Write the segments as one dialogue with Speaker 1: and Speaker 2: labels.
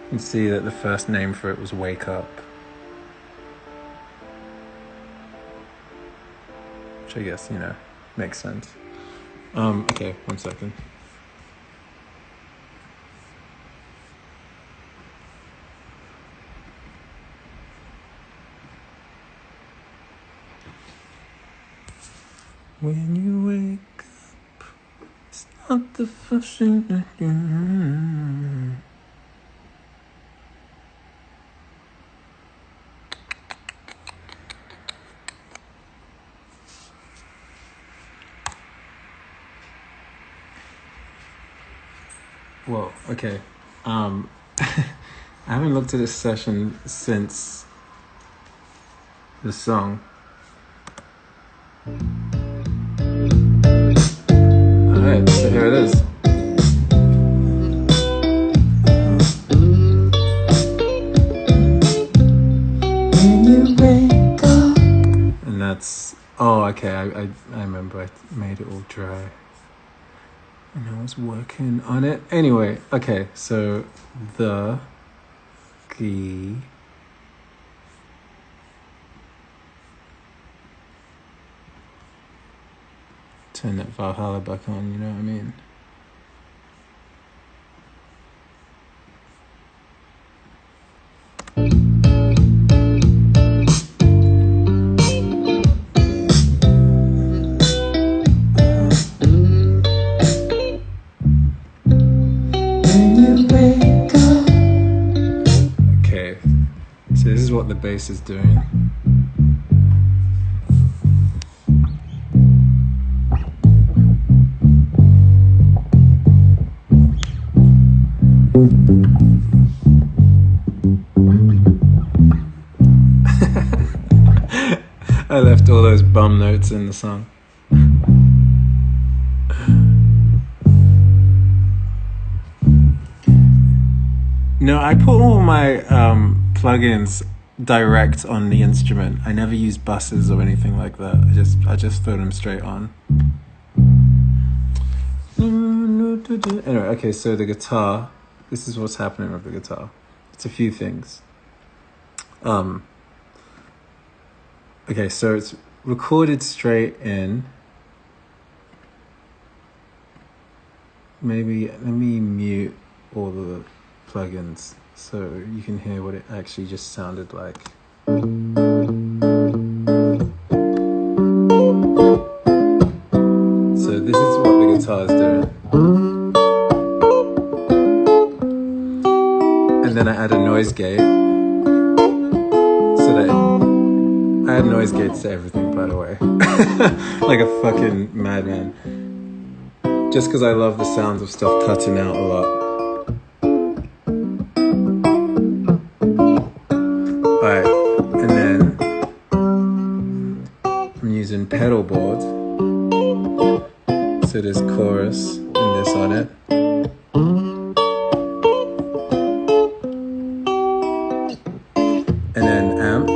Speaker 1: You can see that the first name for it was Wake Up. Which I guess, makes sense. Okay, 1 second. When you wake up, it's not the first thing that you... Whoa, okay. I haven't looked at this session since the song. Alright, so here it is. When you wake up. And that's... Oh, okay, I remember I made it all dry. And I was working on it. Anyway, okay, so the key. Turn that Valhalla back on, you know what I mean? Okay, so this is what the bass is doing. I left all those bum notes in the song. No, I put all my plugins direct on the instrument. I never use buses or anything like that. I just throw them straight on. Anyway, okay, so the guitar. This is what's happening with the guitar. It's a few things. Okay, so it's recorded straight in. Maybe let me mute all the plugins so you can hear what it actually just sounded like. So this is what the guitar is doing. And then I add a noise gate. So that I add noise gates to everything, by the way. Like a fucking madman. Just because I love the sounds of stuff cutting out a lot. Alright, and then I'm using pedal board. So there's chorus and this on it. And then amp.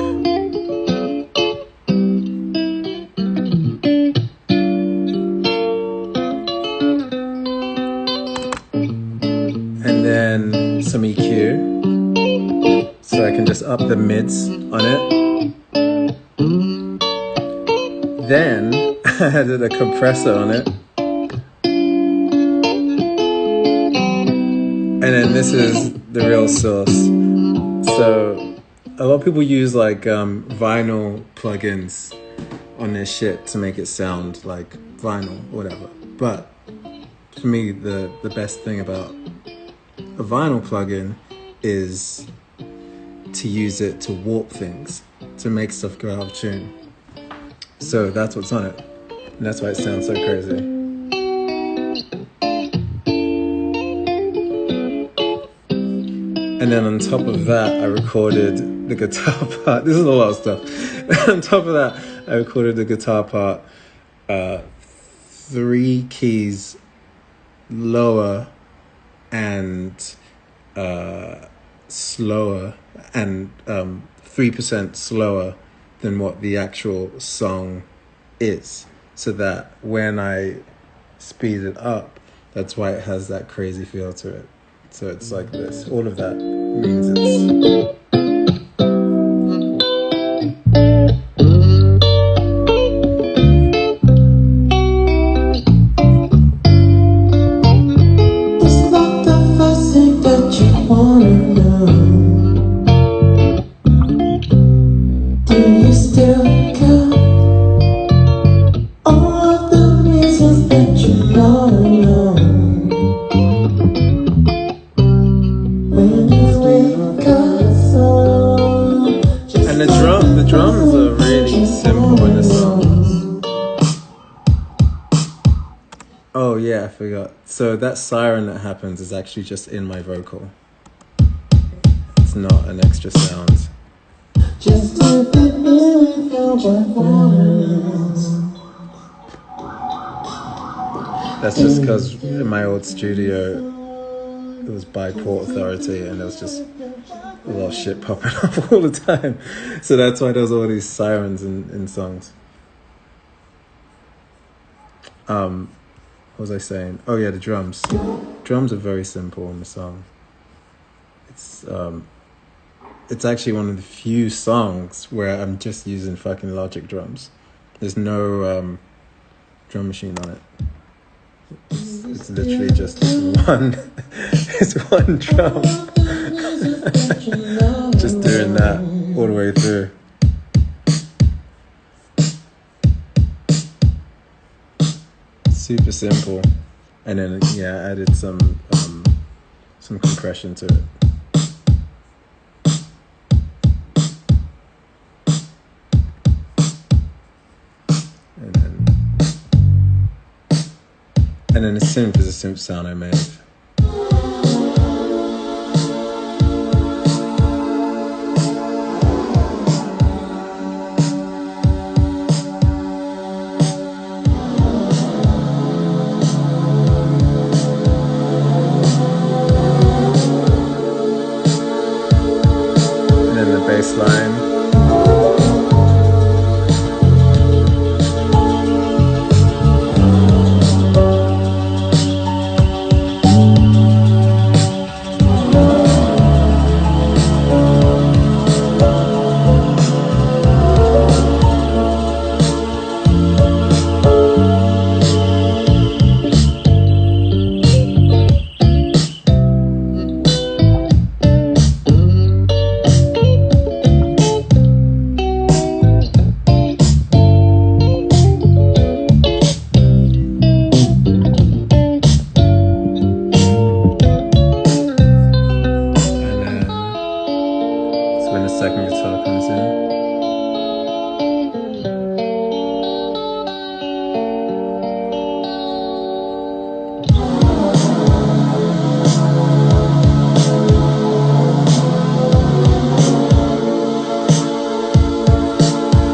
Speaker 1: And then some EQ. So I can just up the mids on it. Then I added a compressor on it. And then this is the real sauce. So a lot of people use like vinyl plugins on their shit to make it sound like vinyl or whatever. But for me, the best thing about a vinyl plugin is to use it to warp things, to make stuff go out of tune. So that's what's on it. And that's why it sounds so crazy. And then on top of that, I recorded the guitar part. This is a lot of stuff. On top of that, I recorded the guitar part 3 keys lower and slower, and 3% slower than what the actual song is. So that when I speed it up, that's why it has that crazy feel to it. So it's like this. All of that means it's... The drums are really simple in the song. Oh yeah, I forgot. So that siren that happens is actually just in my vocal. It's not an extra sound. That's just because in my old studio it was by Port Authority and there was just a lot of shit popping up all the time. So that's why there's all these sirens in songs. What was I saying? Oh yeah, the drums. Drums are very simple in the song. It's actually one of the few songs where I'm just using fucking Logic drums. There's no drum machine on it. It's literally just one. It's one drum. Just doing that all the way through. Super simple, and then yeah, I added some compression to it. And then the synth is a synth sound I made. And then the bass line. When the second guitar comes in.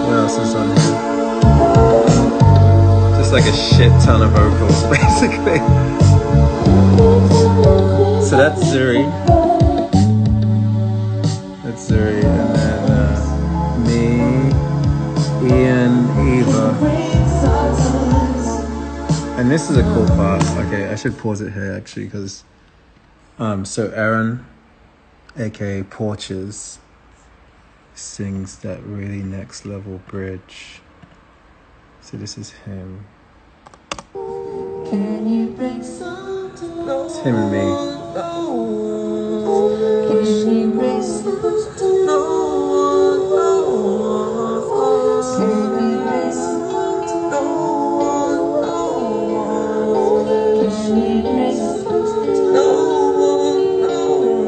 Speaker 1: What else is on here? Just like a shit ton of vocals, basically. So that's Zuri. Zuri, and then me, Ian, Eva. And this is a cool part. Okay, I should pause it here actually because so Aaron, aka Porches, sings that really next level bridge. So this is him. It's him and me.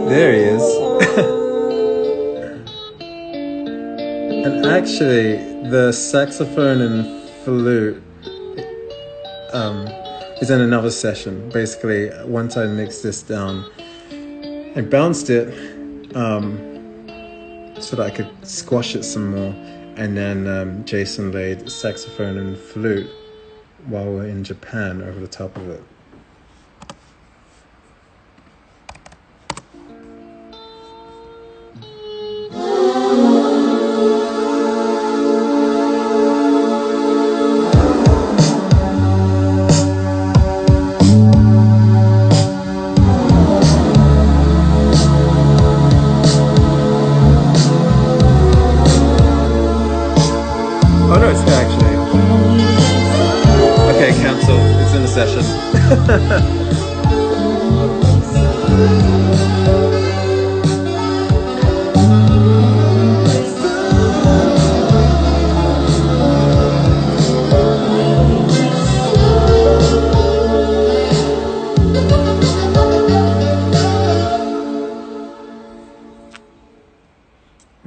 Speaker 1: There he is. And actually, the saxophone and flute is in another session. Basically, once I mixed this down, I bounced it so that I could squash it some more. And then Jason laid saxophone and flute while we're in Japan over the top of it.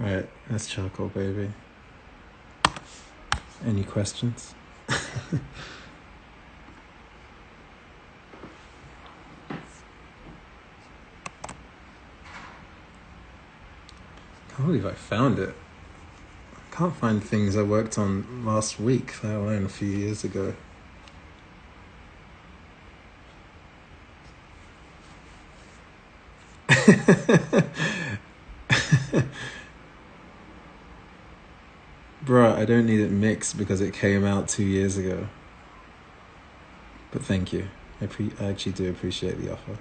Speaker 1: Alright, that's charcoal, baby. Any questions? I can't believe I found it. I can't find things I worked on last week, let alone a few years ago. Bruh, I don't need it mixed because it came out 2 years ago. But thank you. I actually do appreciate the offer.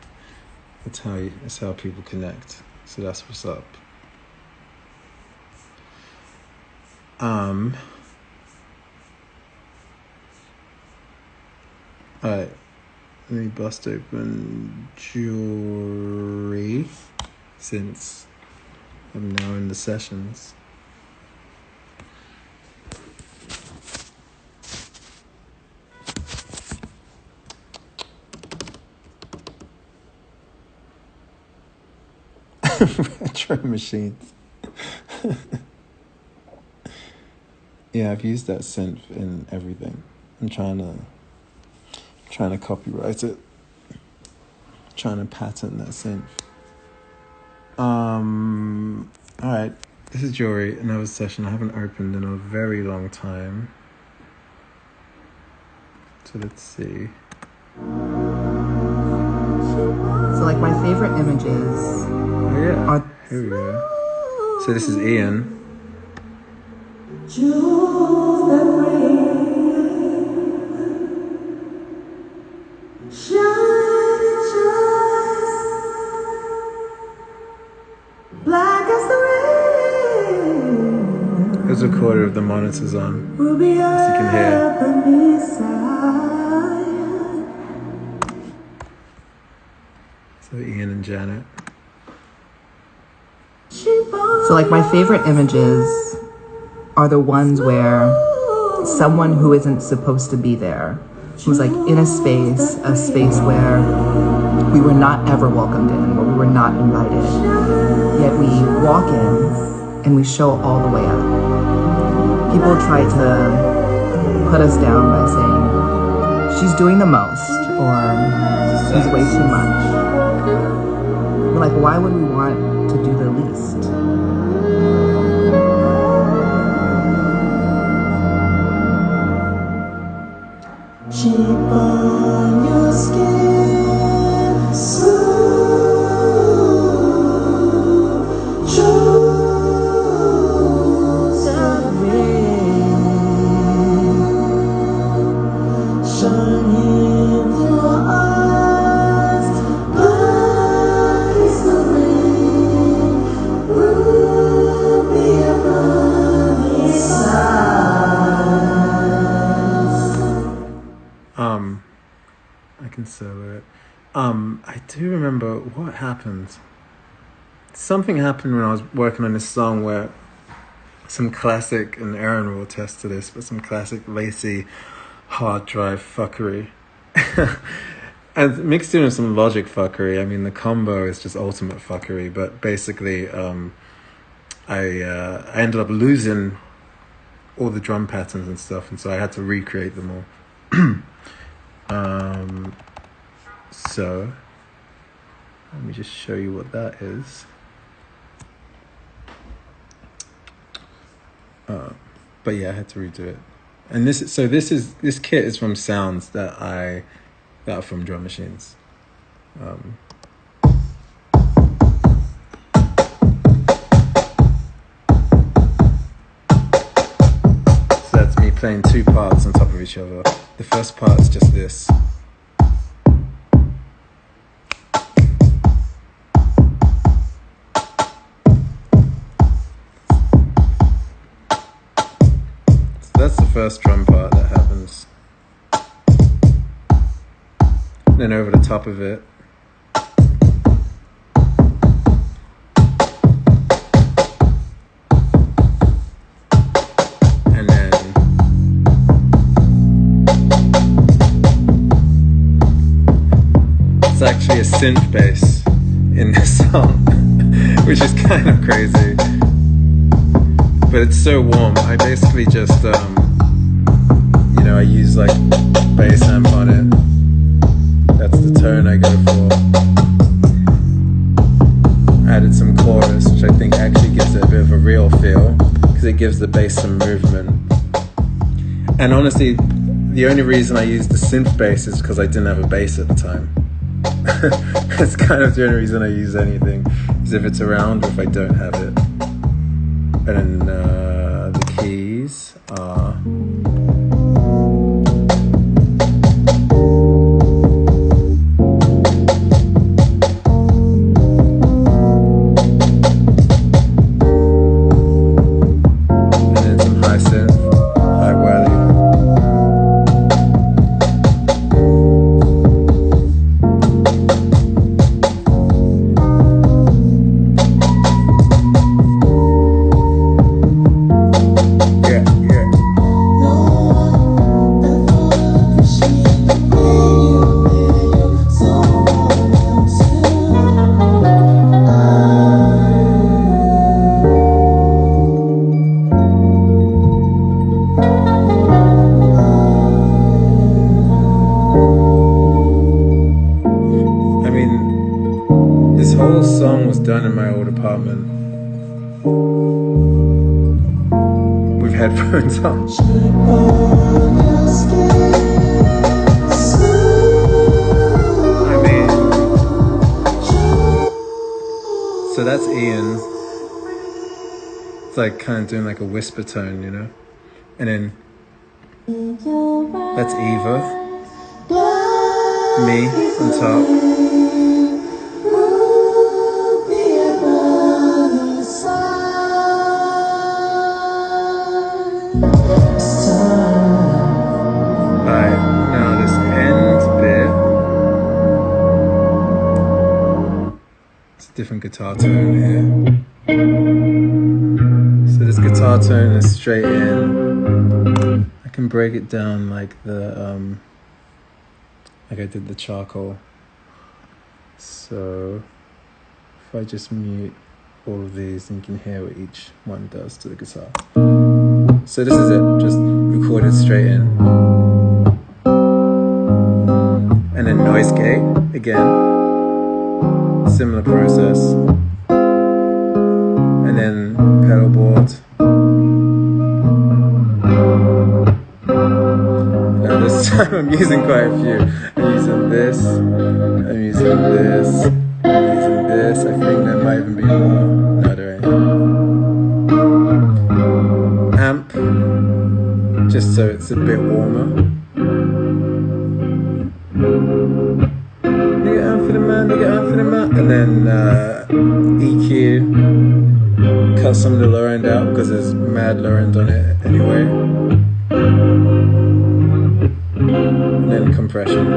Speaker 1: It's how people connect. So that's what's up. Alright. Let me bust open jewelry since I'm now in the sessions. Retro machines. Yeah, I've used that synth in everything. I'm trying to copyright it. Trying to patent that synth. Alright. This is jewelry, another session I haven't opened in a very long time. So let's see.
Speaker 2: So like my favorite images are...
Speaker 1: Here we go. So this is Ian. It was recorded with the monitors on, as you can hear. So Ian and Janet.
Speaker 2: So like my favorite images are the ones where someone who isn't supposed to be there, who's like in a space where we were not ever welcomed in, where we were not invited, yet we walk in and we show all the way up. People try to put us down by saying, she's doing the most, or she's way too much. We're like, why would we want to do the least? Cheap on your skin, smooth, choose the rain, shine in your eyes, black is the rain, ruby above his eyes.
Speaker 1: I can solo it. I do remember what happened. Something happened when I was working on this song where some classic, and Aaron will attest to this, but some classic lacy hard drive fuckery. And mixed in with some Logic fuckery. I mean, the combo is just ultimate fuckery, but basically I ended up losing all the drum patterns and stuff, and so I had to recreate them all. So let me just show you what that is. But yeah, I had to redo it. And this kit is from sounds that are from drum machines. So that's me playing two parts on top of each other. The first part is just this. That's the first drum part that happens. Then over the top of it, actually a synth bass in this song, which is kind of crazy. But it's so warm. I basically just, you know, I use like bass amp on it. That's the tone I go for. Added some chorus, which I think actually gives it a bit of a real feel, because it gives the bass some movement. And honestly, the only reason I used the synth bass is because I didn't have a bass at the time. That's kind of the only reason I use anything, is if it's around or if I don't have it. And then the keys are... done in my old apartment with headphones on. I mean, so that's Ian. It's like kind of doing like a whisper tone, you know? And then that's Eva, me on top. Different guitar tone here. So this guitar tone is straight in. I can break it down like the like I did the charcoal. So if I just mute all of these, then you can hear what each one does to the guitar. So this is it, just recorded straight in. And then noise gate again. Similar process, and then pedal board. Now this time I'm using quite a few. I'm using this, I'm using this, I'm using this. I think there might even be more. No, there ain't. Amp, just so it's a bit warmer. And then EQ, cut some of the low end out because there's mad low end on it anyway. And then compression.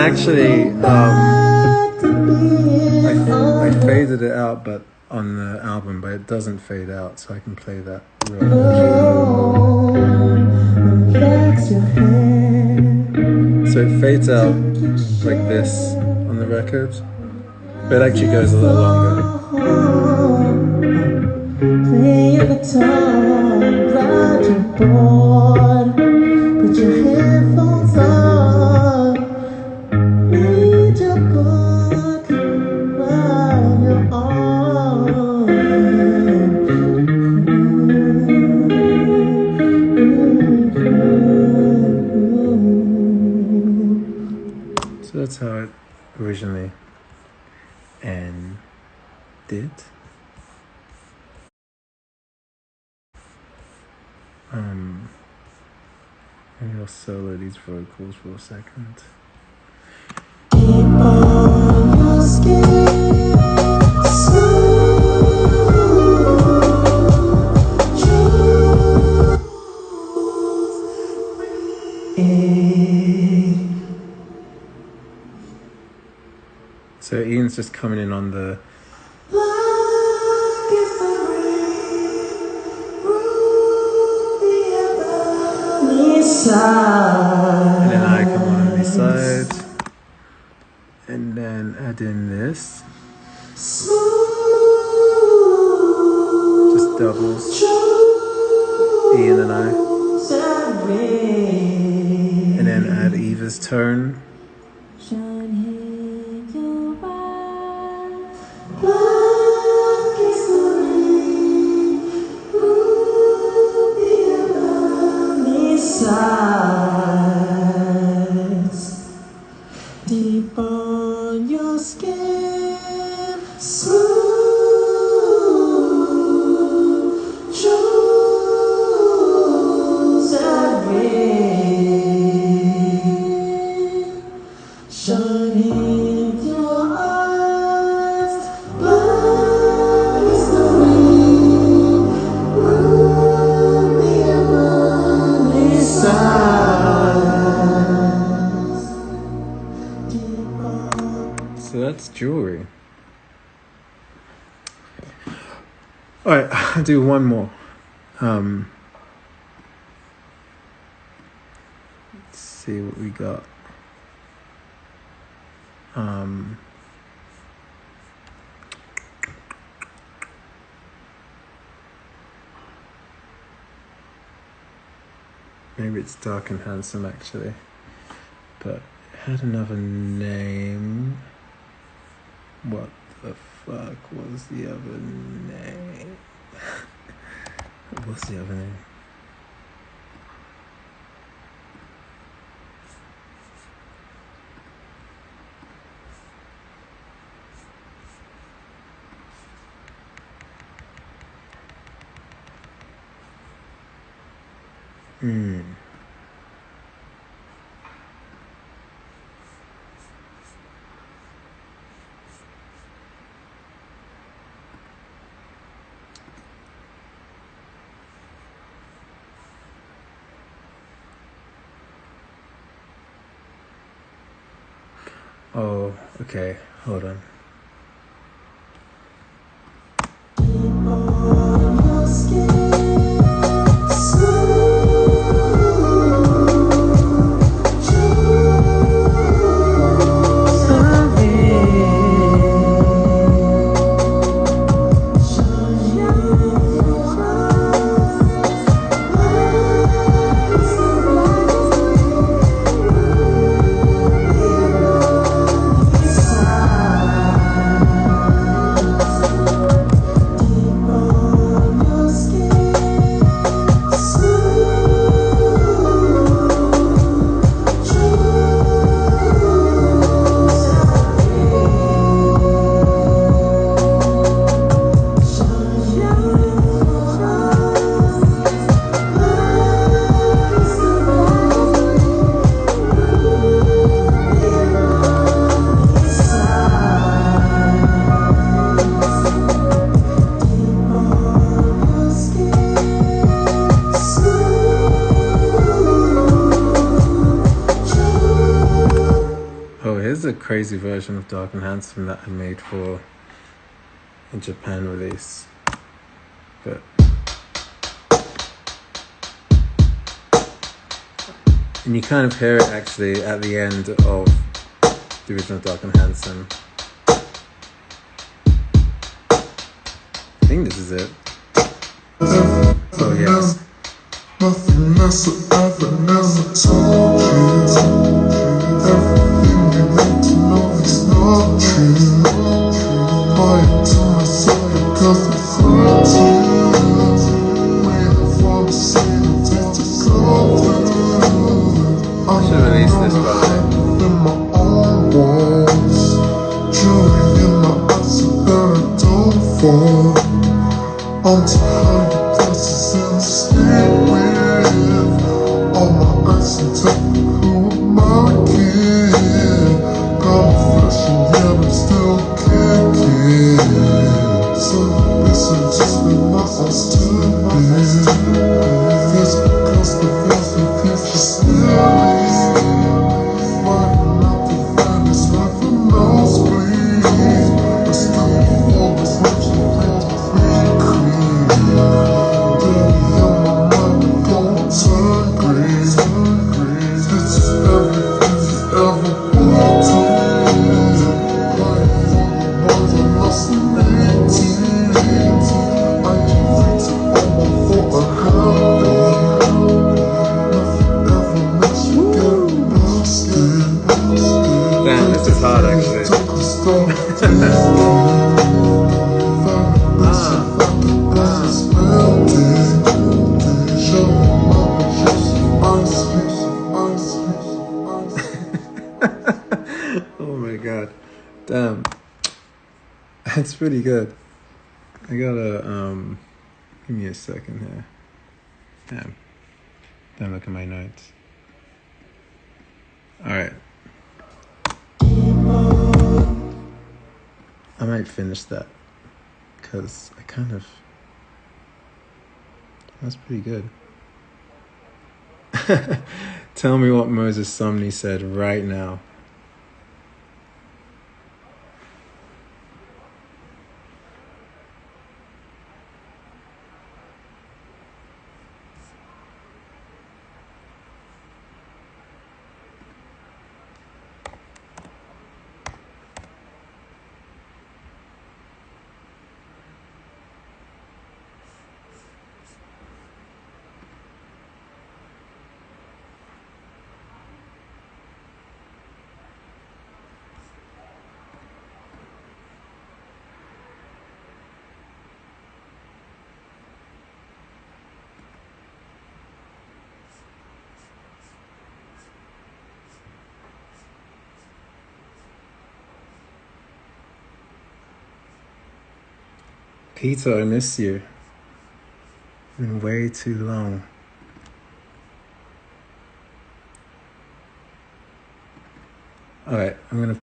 Speaker 1: Actually, I faded it out, but on the album, but it doesn't fade out, so I can play that real So it fades out like this on the record, but it actually goes a little longer. Play your guitar, ride your board, put your headphones on. So that's how it originally ended. Maybe I'll solo these vocals for a second. Keep on your skin. So Ian's just coming in on the. And then I come on these sides. And then add in this. Just doubles. Ian and I. And then add Eva's tone.
Speaker 2: Deep on your skin, smooth, jewels and rain, shining in your eyes, black is the rain, ruby above the side.
Speaker 1: So that's jewelry. Alright, I'll do one more. Let's see what we got. Maybe it's Dark and Handsome actually. But it had another name. What the fuck was the other name? What's the other name? Oh, okay, hold on. Here's a crazy version of Dark and Handsome that I made for a Japan release. But and you kind of hear it actually at the end of the original Dark and Handsome. I think this is it. Oh yes.
Speaker 3: Nothing less I've never told you. Everything you need to know is not true. Quiet to myself because it's hurt you. Waiting for the same taste to go through.
Speaker 1: I should release this by
Speaker 3: in my own walls. Jewelry in my eyes so that I don't fall. Onto 100 places in the state with all my ice and take who am I kid? Got my flesh and yet I'm still kicking. So listen, just be my eyes to this. It's because the feels and things just stealing. Riding out the vanish like a nosebleed.
Speaker 1: Oh my god. Damn. That's pretty good. I gotta, give me a second here. Damn. Don't look at my notes. Alright. I might finish that. Because I kind of... That's pretty good. Tell me what Moses Sumney said right now. Peter, I miss you. Been way too long. Alright, I'm gonna